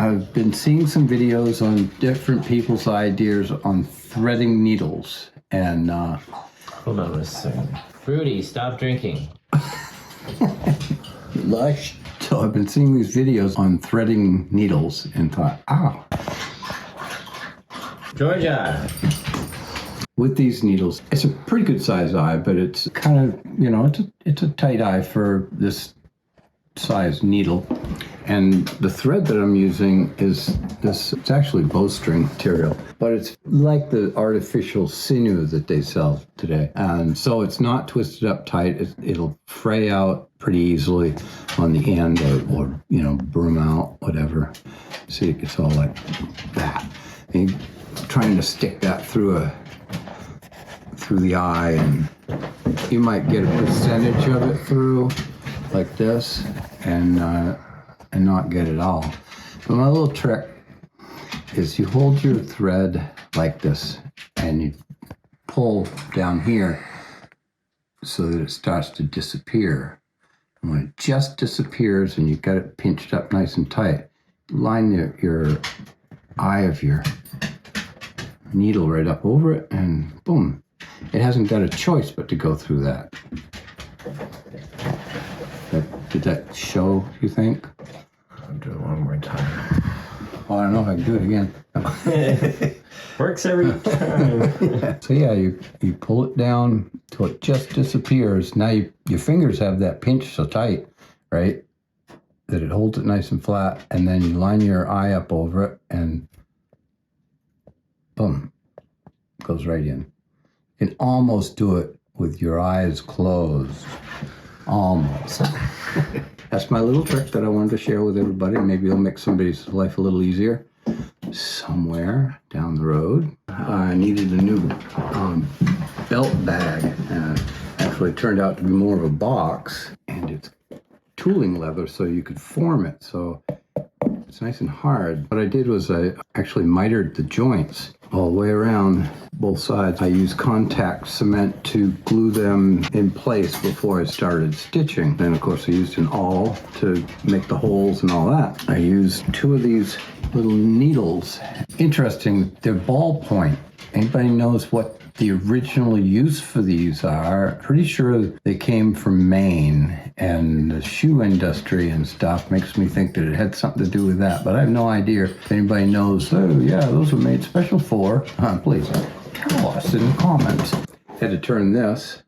I've been seeing some videos on different people's ideas on threading needles, and hold on a second. Rudy, stop drinking. Lush. So I've been seeing these videos on threading needles and thought, Georgia. With these needles, it's a pretty good size eye, but it's kind of, it's a tight eye for this size needle. And the thread that I'm using is this, it's actually bowstring material, but it's like the artificial sinew that they sell today. And so it's not twisted up tight. It'll fray out pretty easily on the end or broom out, whatever. See, it gets all like that. And you're trying to stick that through the eye, and you might get a percentage of it through like this, and not get it all. But my little trick is you hold your thread like this and you pull down here so that it starts to disappear. And when it just disappears and you've got it pinched up nice and tight, line your eye of your needle right up over it, and boom. It hasn't got a choice but to go through that. Did that show, you think? I'll do it one more time. Oh, I don't know if I can do it again. Works every time. So yeah, you pull it down till it just disappears. Now your fingers have that pinch so tight, right, that it holds it nice and flat, and then you line your eye up over it, and boom, goes right in. You can almost do it with your eyes closed. Almost. That's my little trick that I wanted to share with everybody. Maybe it'll make somebody's life a little easier. Somewhere down the road, I needed a new belt bag. Actually, it turned out to be more of a box, and it's tooling leather, so you could form it. So it's nice and hard. What I did was I actually mitered the joints all the way around both sides. I used contact cement to glue them in place before I started stitching. Then of course I used an awl to make the holes and all that. I used 2 of these little needles. Interesting, they're ballpoint. Anybody knows what the original use for these are? Pretty sure they came from Maine, and the shoe industry and stuff makes me think that it had something to do with that, but I have no idea. If anybody knows, oh yeah, those were made special for, please tell us in the comments. Had to turn this.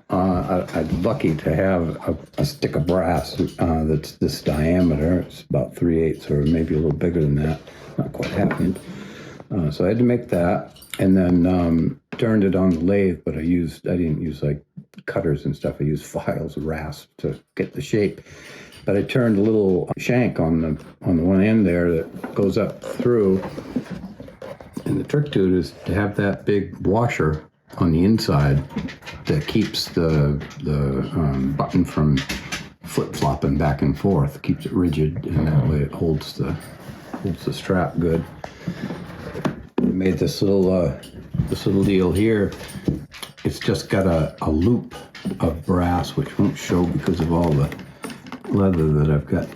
I'm lucky to have a stick of brass that's this diameter. It's about 3/8 or maybe a little bigger than that, not quite half inch. So I had to make that, and then turned it on the lathe, but I didn't use like cutters and stuff. I used files, rasp to get the shape. But I turned a little shank on the one end there that goes up through. And the trick to it is to have that big washer on the inside that keeps the button from flip-flopping back and forth, keeps it rigid, and that way it holds the strap good. I made this little deal here. It's just got a loop of brass, which won't show because of all the leather that I've got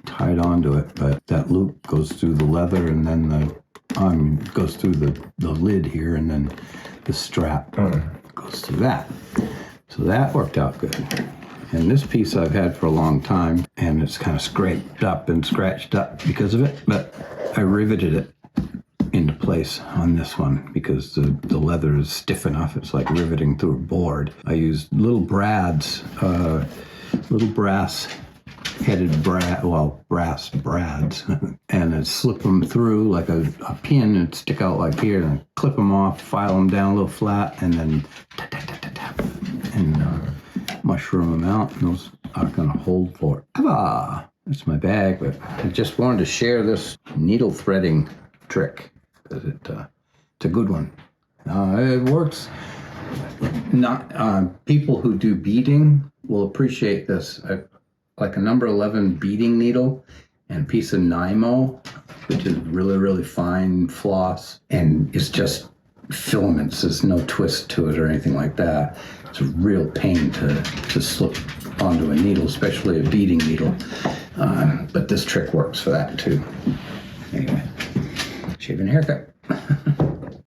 tied onto it, but that loop goes through the leather, and then goes through the lid here, and then the strap goes through that. So that worked out good. And this piece I've had for a long time, and it's kind of scraped up and scratched up because of it, but I riveted it into place on this one because the leather is stiff enough. It's like riveting through a board. I used little brads, little brass brass brads, and I'd slip them through like a pin and stick out like here, and I'd clip them off, file them down a little flat, and then tap, and mushroom them out, and those are going to hold for it. That's my bag, but I just wanted to share this needle threading trick because it's a good one. It works. Not people who do beading will appreciate this. Like a number 11 beading needle and a piece of Nymo, which is really, really fine floss, and it's just filaments. There's no twist to it or anything like that. It's a real pain to slip onto a needle, especially a beading needle. But this trick works for that too. Anyway, shaving haircut.